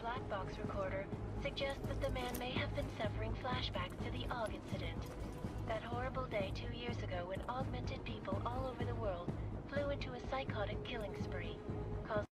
black box recorder suggests that the man may have been suffering flashbacks to the Og incident. That horrible day 2 years ago when augmented people all over the world flew into a psychotic killing spree, causing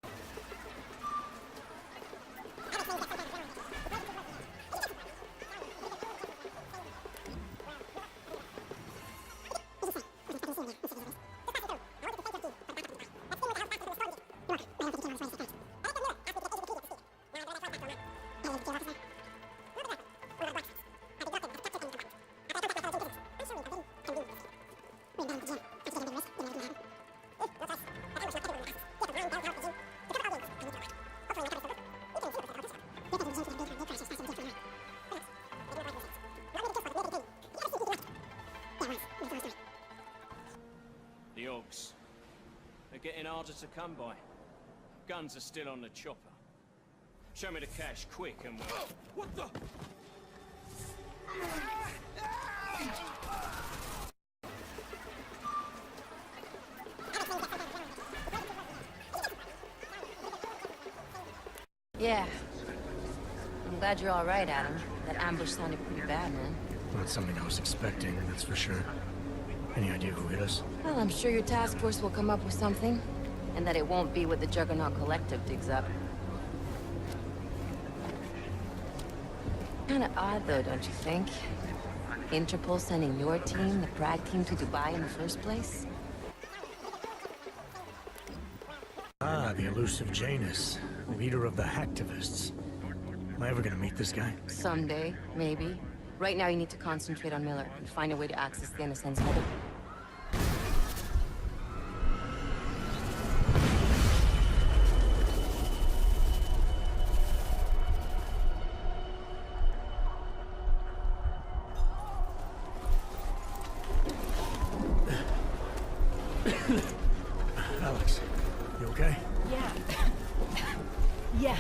the Ogs. They're getting harder to come by. Guns are still on the chopper. Show me the cash, quick, and we'll... What the? Yeah. I'm glad you're all right, Adam. That ambush sounded pretty bad, man. Not something I was expecting, that's for sure. Any idea who hit us? Well, I'm sure your task force will come up with something. And that it won't be what the Juggernaut Collective digs up. Kinda odd, though, don't you think? Interpol sending your team, the Prague team, to Dubai in the first place? Ah, the elusive Janus, leader of the hacktivists. Am I ever gonna meet this guy? Someday, maybe. Right now you need to concentrate on Miller and find a way to access the NSN's mother. Alex, you okay? Yeah. Yeah.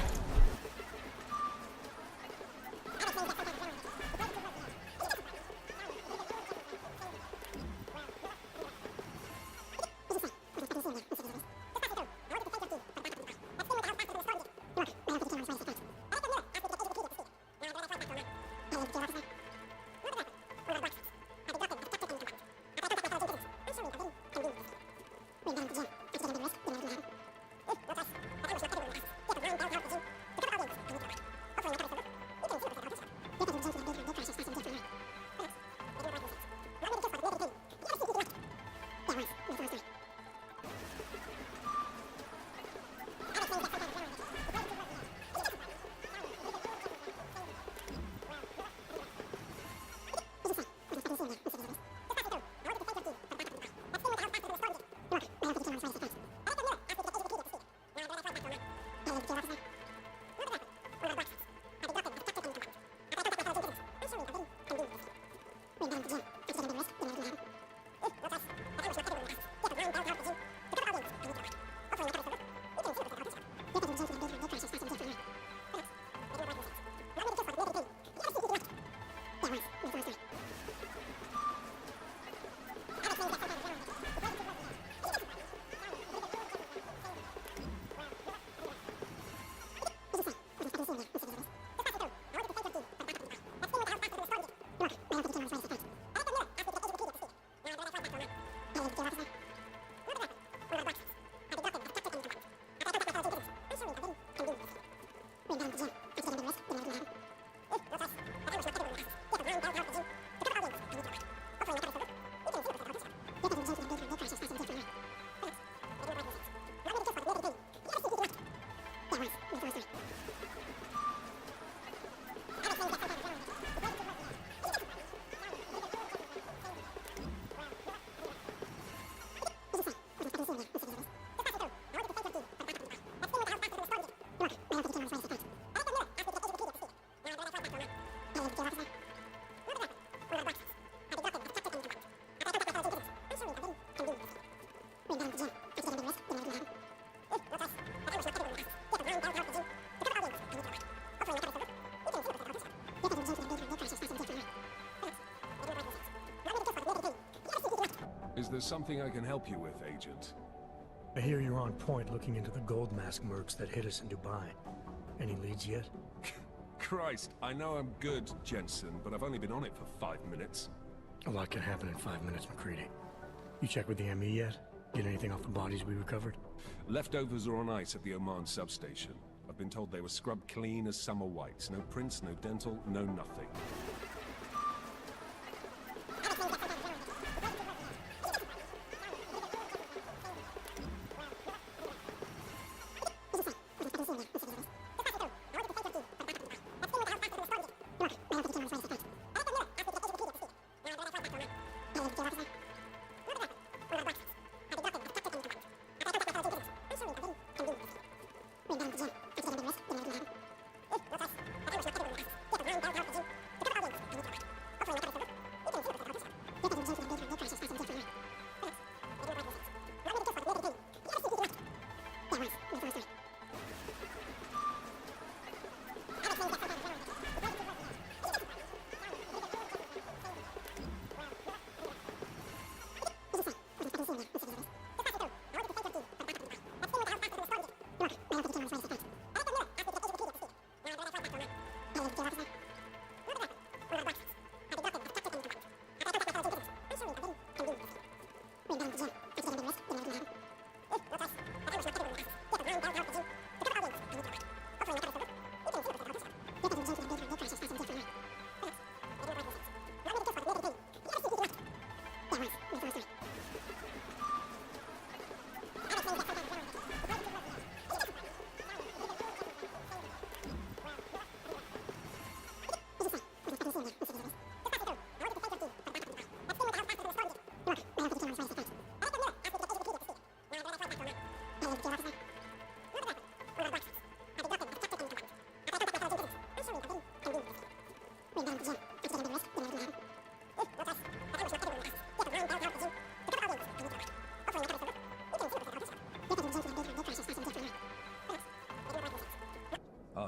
Is there something I can help you with, Agent? I hear you're on point looking into the gold mask mercs that hit us in Dubai. Any leads yet? Christ, I know I'm good, Jensen, but I've only been on it for 5 minutes. A lot can happen in 5 minutes, McCready. You check with the ME yet? Get anything off the bodies we recovered? Leftovers are on ice at the Oman substation. I've been told they were scrubbed clean as summer whites. No prints, no dental, no nothing.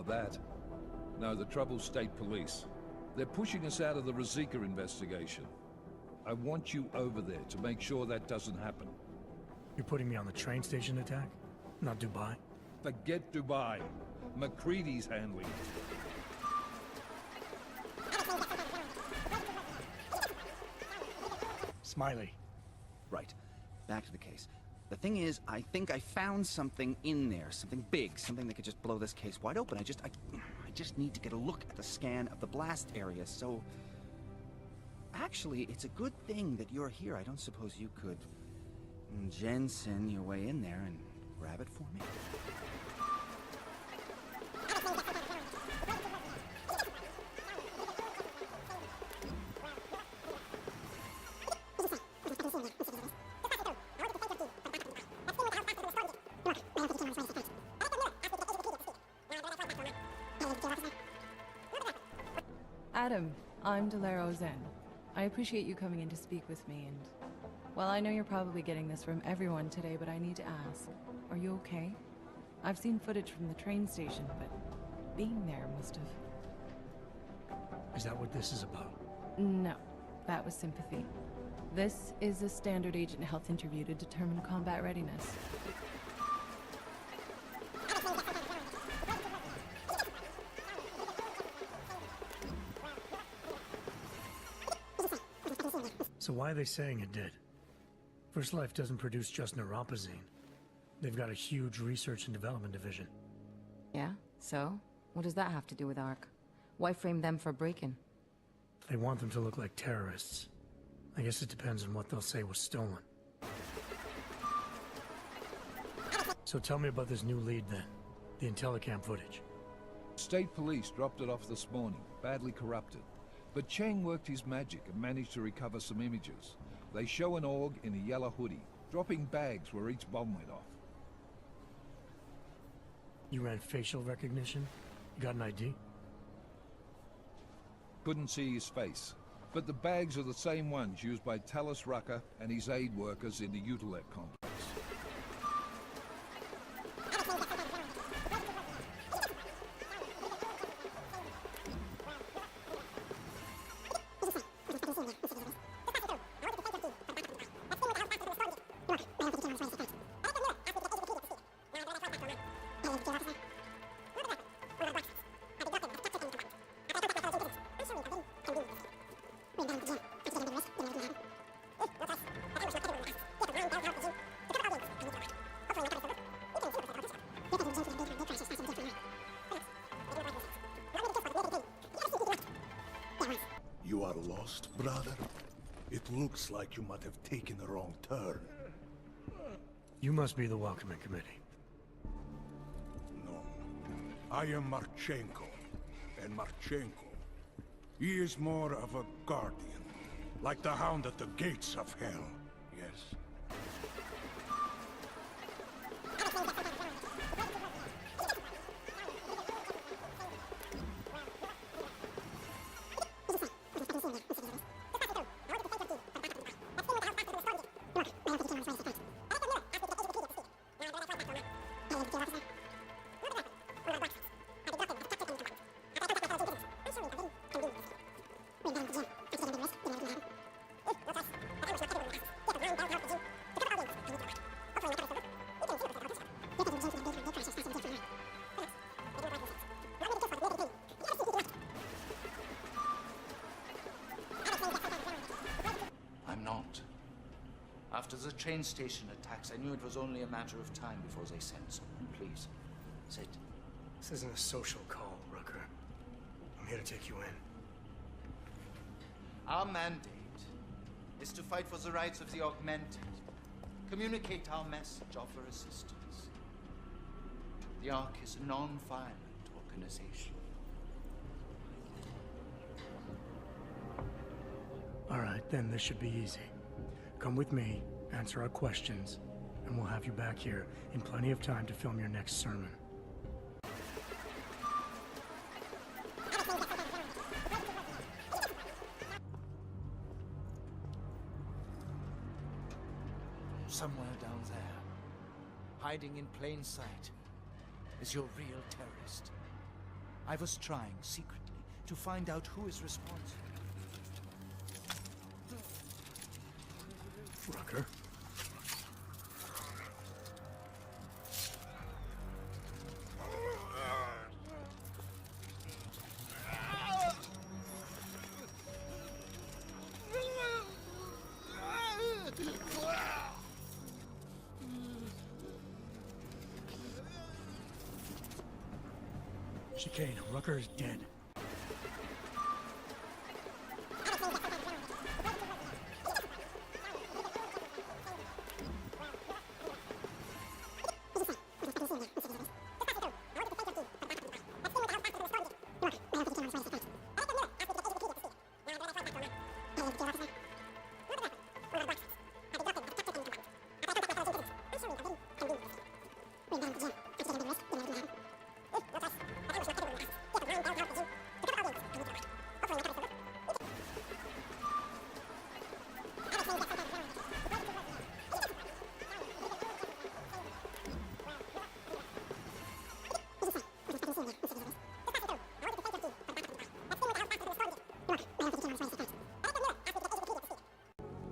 That. No, the trouble's state police. They're pushing us out of the Razika investigation. I want you over there to make sure that doesn't happen. You're putting me on the train station attack? Not Dubai? Forget Dubai. McCready's handling it. Smiley. Right. Back to the case. The thing is, I think I found something in there, something big, something that could just blow this case wide open. I just need to get a look at the scan of the blast area, so... Actually, it's a good thing that you're here. I don't suppose you could... Jensen your way in there and grab it for me? Adam, I'm Delaro Zen. I appreciate you coming in to speak with me, and... Well, I know you're probably getting this from everyone today, but I need to ask. Are you okay? I've seen footage from the train station, but being there must have... Is that what this is about? No, that was sympathy. This is a standard agent health interview to determine combat readiness. So why are they saying it did? First Life doesn't produce just neuropozyne. They've got a huge research and development division. Yeah? So? What does that have to do with ARC? Why frame them for break-in? They want them to look like terrorists. I guess it depends on what they'll say was stolen. So tell me about this new lead then. The Intellicam footage. State police dropped it off this morning, badly corrupted. But Cheng worked his magic and managed to recover some images. They show an org in a yellow hoodie, dropping bags where each bomb went off. You ran facial recognition? You got an ID? Couldn't see his face. But the bags are the same ones used by Talus Rucker and his aid workers in the Utilep complex. lost, brother? It looks like you might have taken a wrong turn. You must be the welcoming committee. No. I am Marchenko. And Marchenko, he is more of a guardian. Like the hound at the gates of hell. Yes? I'm not. After the train station attacks, I knew it was only a matter of time before they sent someone. Please, sit. This isn't a social call, Rucker. I'm here to take you in. Our mandate is to fight for the rights of the augmented, communicate our message, offer assistance. The Ark is a non-violent organization. All right, then this should be easy. Come with me, answer our questions, and we'll have you back here in plenty of time to film your next sermon. Somewhere down there, hiding in plain sight, is your real terrorist. I was trying secretly to find out who is responsible. Rucker? Chicane, Rucker is dead.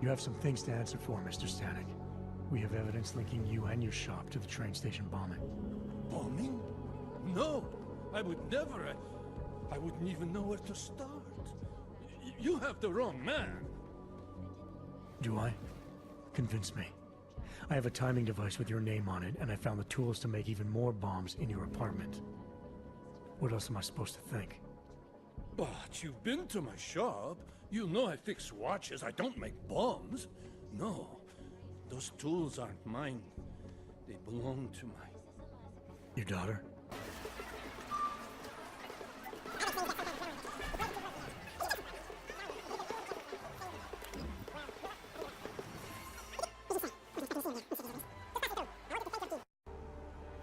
You have some things to answer for, Mr. Stanek. We have evidence linking you and your shop to the train station bombing. Bombing? No! I would never. I wouldn't even know where to start. You have the wrong man. Do I? Convince me. I have a timing device with your name on it, and I found the tools to make even more bombs in your apartment. What else am I supposed to think? But you've been to my shop. You know I fix watches. I don't make bombs. No. Those tools aren't mine. They belong to my... Your daughter?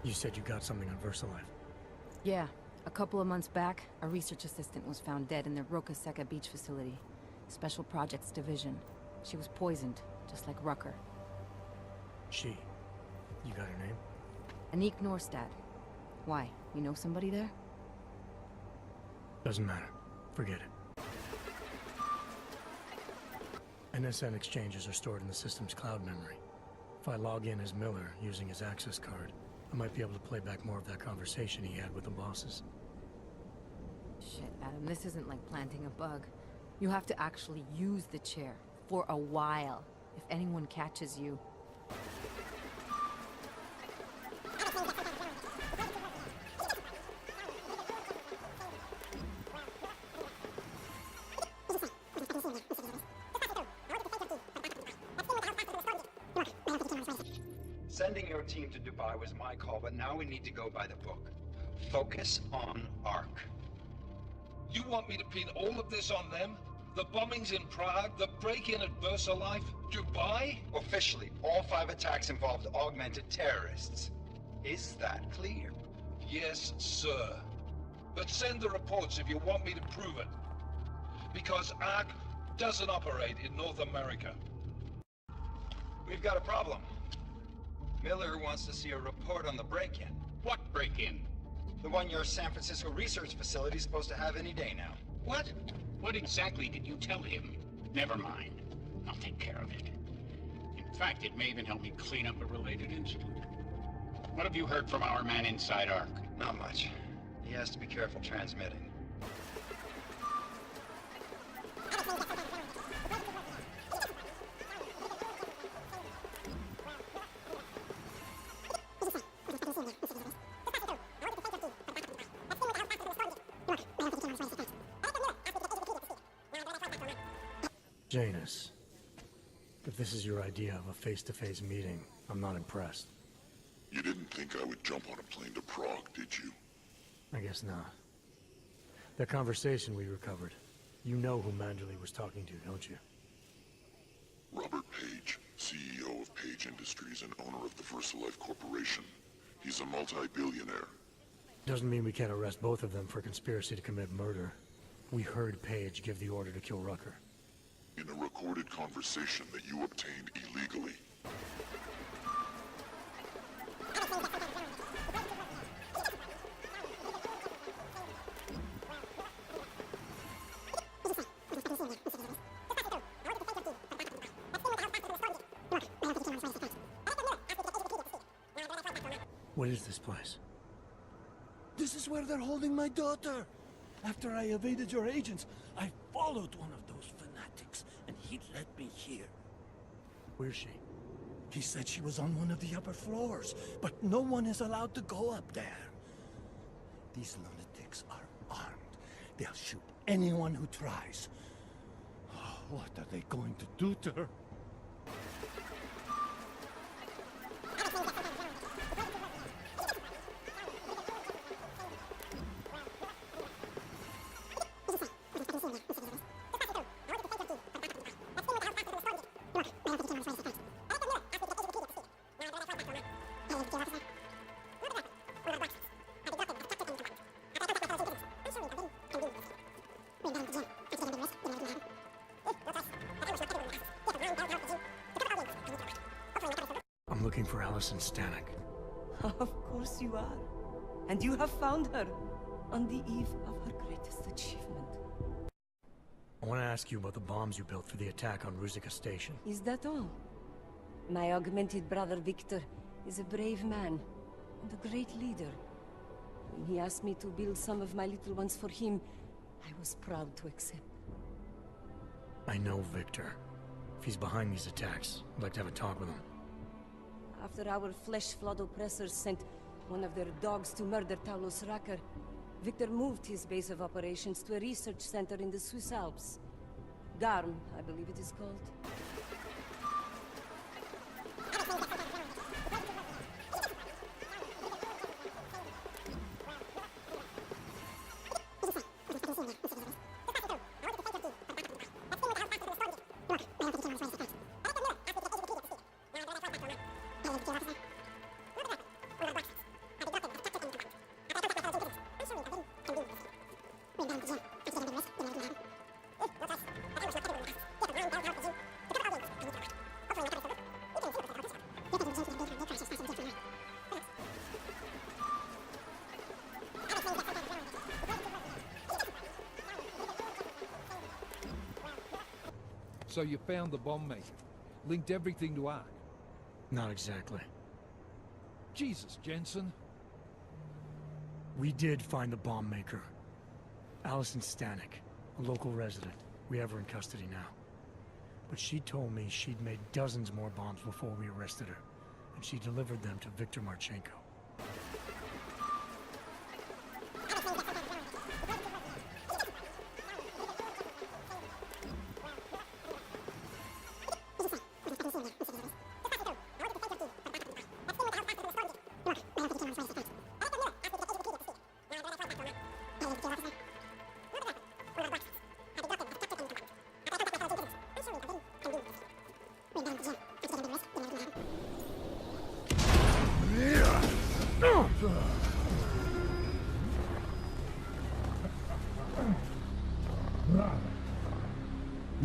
You said you got something on VersaLife. Yeah. A couple of months back, a research assistant was found dead in the Roka Seka beach facility. Special Projects Division. She was poisoned, just like Rucker. She. You got her name? Anik Norstad. Why? You know somebody there? Doesn't matter. Forget it. NSN exchanges are stored in the system's cloud memory. If I log in as Miller using his access card, I might be able to play back more of that conversation he had with the bosses. Shit, Adam, this isn't like planting a bug. You have to actually use the chair. For a while. If anyone catches you. Sending your team to Dubai was my call, but now we need to go by the book. Focus on Ark. You want me to pin all of this on them? The bombings in Prague, the break-in at VersaLife, Dubai? Officially, all 5 attacks involved augmented terrorists. Is that clear? Yes, sir. But send the reports if you want me to prove it. Because Ark doesn't operate in North America. We've got a problem. Miller wants to see a report on the break-in. What break-in? The one your San Francisco research facility is supposed to have any day now. What? What exactly did you tell him? Never mind. I'll take care of it. In fact, it may even help me clean up a related incident. What have you heard from our man inside Ark? Not much. He has to be careful transmitting. Janus, if this is your idea of a face-to-face meeting, I'm not impressed. You didn't think I would jump on a plane to Prague, did you? I guess not. That conversation we recovered, you know who Manderley was talking to, don't you? Robert Page, CEO of Page Industries and owner of the VersaLife Corporation. He's a multi-billionaire. Doesn't mean we can't arrest both of them for conspiracy to commit murder. We heard Page give the order to kill Rucker. In a recorded conversation that you obtained illegally. What is this place? This is where they're holding my daughter. After I evaded your agents, I followed one of those fanatics, and he led me here. Where's she? He said she was on one of the upper floors, but no one is allowed to go up there. These lunatics are armed. They'll shoot anyone who tries. Oh, what are they going to do to her? I'm looking for Allison Stanek. Of course you are. And you have found her on the eve of her greatest achievement. I want to ask you about the bombs you built for the attack on Ruzicka Station. Is that all? My augmented brother Victor is a brave man and a great leader. When he asked me to build some of my little ones for him, I was proud to accept. I know Victor. If he's behind these attacks, I'd like to have a talk with him. After our flesh-flood oppressors sent one of their dogs to murder Talos Rucker, Victor moved his base of operations to a research center in the Swiss Alps. Garm, I believe it is called. So you found the bomb maker. Linked everything to Ark. Not exactly. Jesus, Jensen. We did find the bomb maker. Allison Stanek, a local resident. We have her in custody now. But she told me she'd made dozens more bombs before we arrested her. And she delivered them to Viktor Marchenko. You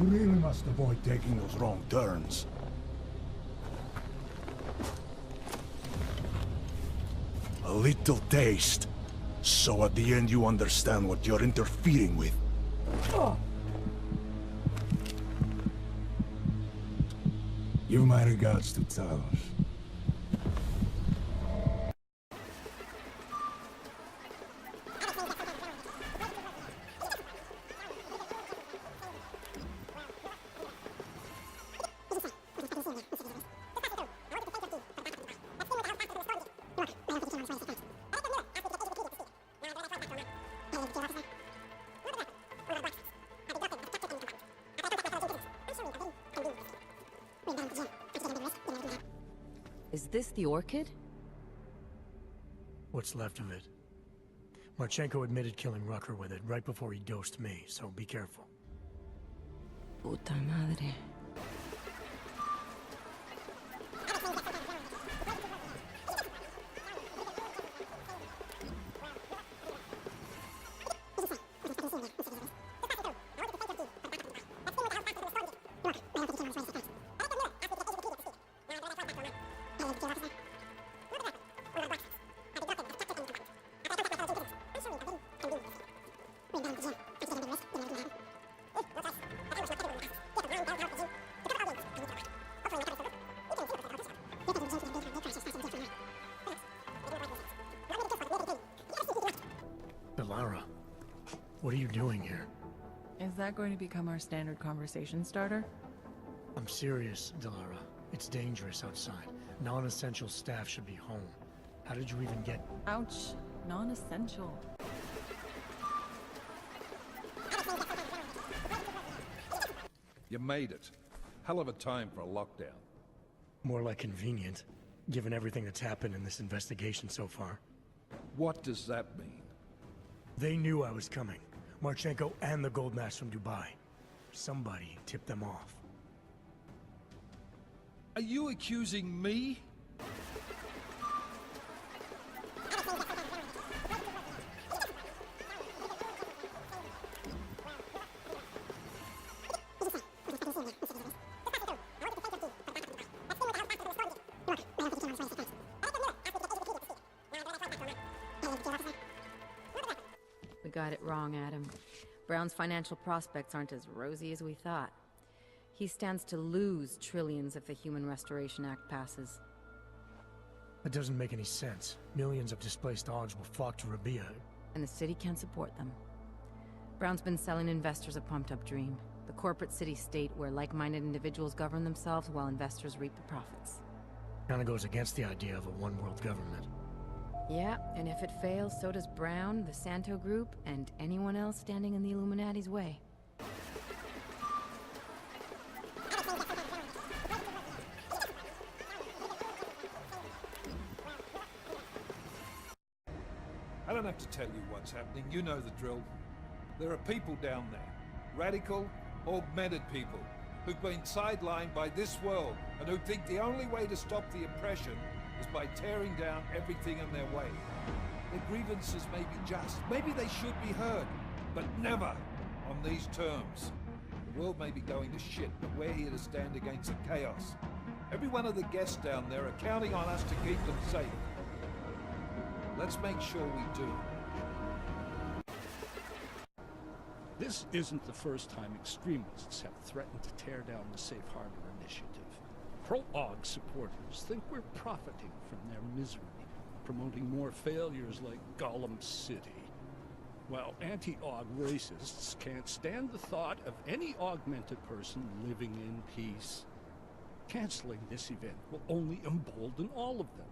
really must avoid taking those wrong turns. A little taste, so at the end you understand what you're interfering with. Give my regards to Talos. Is this the orchid? What's left of it. Marchenko admitted killing Rucker with it right before he dosed me, so be careful. Puta madre. Lara, what are you doing here? Is that going to become our standard conversation starter? I'm serious, Delara. It's dangerous outside. Non-essential staff should be home. How did you even get... Ouch. Non-essential. You made it. Hell of a time for a lockdown. More like convenient, given everything that's happened in this investigation so far. What does that mean? They knew I was coming. Marchenko and the gold mask from Dubai. Somebody tipped them off. Are you accusing me? We got it wrong, Adam. Brown's financial prospects aren't as rosy as we thought. He stands to lose trillions if the Human Restoration Act passes. That doesn't make any sense. Millions of displaced Augs will flock to Rabia. And the city can't support them. Brown's been selling investors a pumped-up dream. The corporate city-state where like-minded individuals govern themselves while investors reap the profits. Kinda goes against the idea of a one-world government. Yeah, and if it fails, so does Brown, the Santo Group, and anyone else standing in the Illuminati's way. I don't have to tell you what's happening. You know the drill. There are people down there. Radical, augmented people who've been sidelined by this world and who think the only way to stop the oppression is by tearing down everything in their way. Their grievances may be just. Maybe they should be heard, but never on these terms. The world may be going to shit, but we're here to stand against the chaos. Every one of the guests down there are counting on us to keep them safe. Let's make sure we do. This isn't the first time extremists have threatened to tear down the Safe Harbor Initiative. Pro-AUG supporters think we're profiting from their misery, promoting more failures like Gollum City, while anti-AUG racists can't stand the thought of any augmented person living in peace. Canceling this event will only embolden all of them.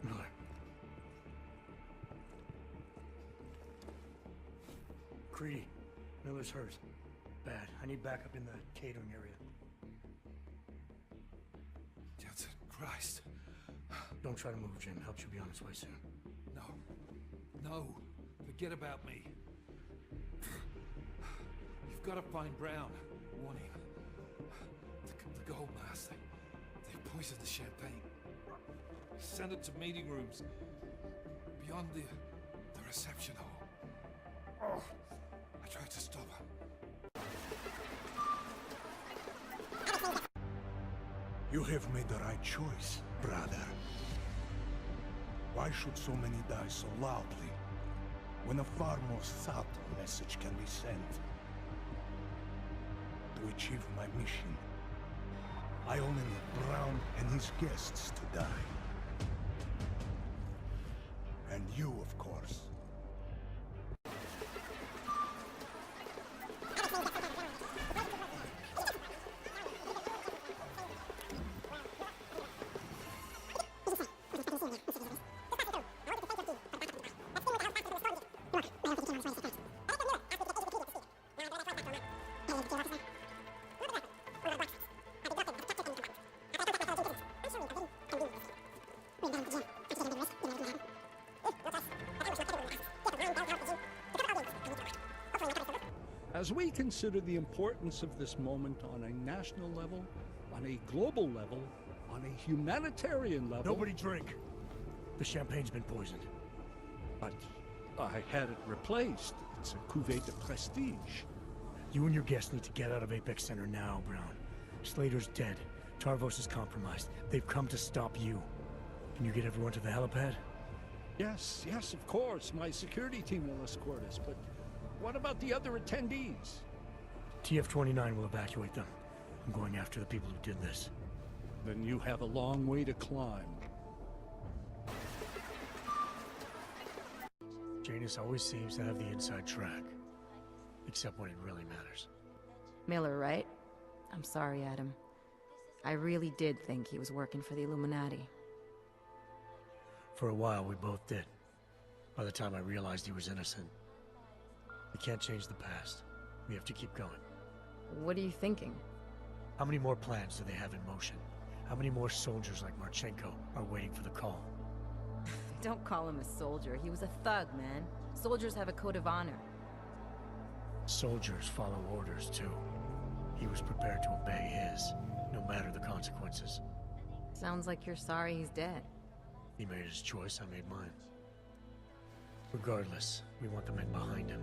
Miller. Creedy, Miller's hurt. Bad. I need backup in the catering area. Jensen, Christ. Don't try to move, Jim. Help should be on its way soon. No. No. Forget about me. You've got to find Brown. Warn him. The gold mask. They poisoned the champagne. Send it to meeting rooms. Beyond the reception hall. Oh, I tried to stop her. You have made the right choice, brother. Why should so many die so loudly, when a far more subtle message can be sent? To achieve my mission, I only need Brown and his guests to die. And you, of course. As we consider the importance of this moment on a national level, on a global level, on a humanitarian level... Nobody drink! The champagne's been poisoned. But I had it replaced. It's a cuvée de prestige. You and your guests need to get out of Apex Center now, Brown. Slater's dead. Tarvos is compromised. They've come to stop you. Can you get everyone to the helipad? Yes, of course. My security team will escort us, but what about the other attendees? TF-29 will evacuate them. I'm going after the people who did this. Then you have a long way to climb. Janus always seems to have the inside track. Except when it really matters. Miller, right? I'm sorry, Adam. I really did think he was working for the Illuminati. For a while, we both did. By the time I realized he was innocent. We can't change the past. We have to keep going. What are you thinking? How many more plans do they have in motion? How many more soldiers like Marchenko are waiting for the call? Don't call him a soldier. He was a thug, man. Soldiers have a code of honor. Soldiers follow orders, too. He was prepared to obey his, no matter the consequences. Sounds like you're sorry he's dead. He made his choice, I made mine. Regardless, we want the men behind him.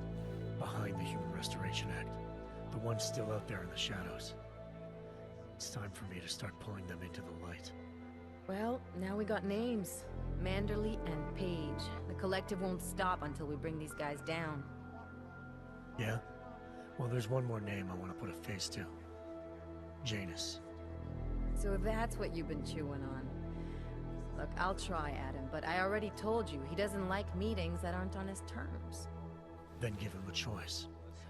Behind the Human Restoration Act. The ones still out there in the shadows. It's time for me to start pulling them into the light. Well, now we got names. Manderley and Page. The collective won't stop until we bring these guys down. Yeah? Well, there's one more name I want to put a face to. Janus. So that's what you've been chewing on. Look, I'll try, Adam, but I already told you, he doesn't like meetings that aren't on his terms. Then give him a choice.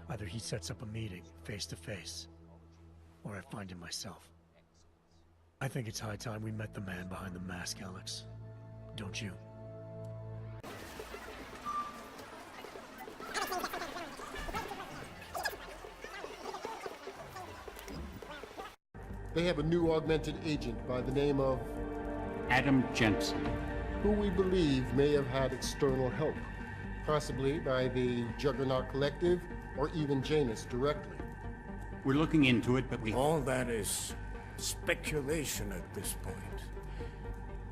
Either he sets up a meeting, face to face, or I find him myself. I think it's high time we met the man behind the mask, Alex. Don't you? They have a new augmented agent by the name of... Adam Jensen. Who we believe may have had external help. Possibly by the Juggernaut Collective, or even Janus directly. We're looking into it, but we... All that is speculation at this point.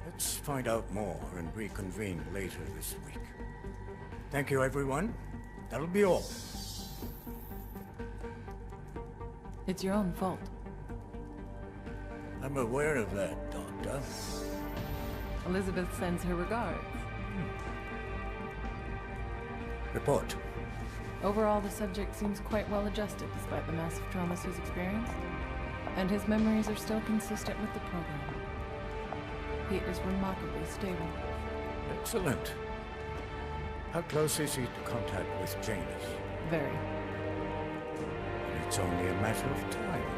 Let's find out more and reconvene later this week. Thank you, everyone. That'll be all. It's your own fault. I'm aware of that, Doctor. Elizabeth sends her regards. Report. Overall, the subject seems quite well adjusted despite the massive traumas he's experienced, and his memories are still consistent with the program. He is remarkably stable. Excellent. How close is he to contact with Janus? Very. It's only a matter of time.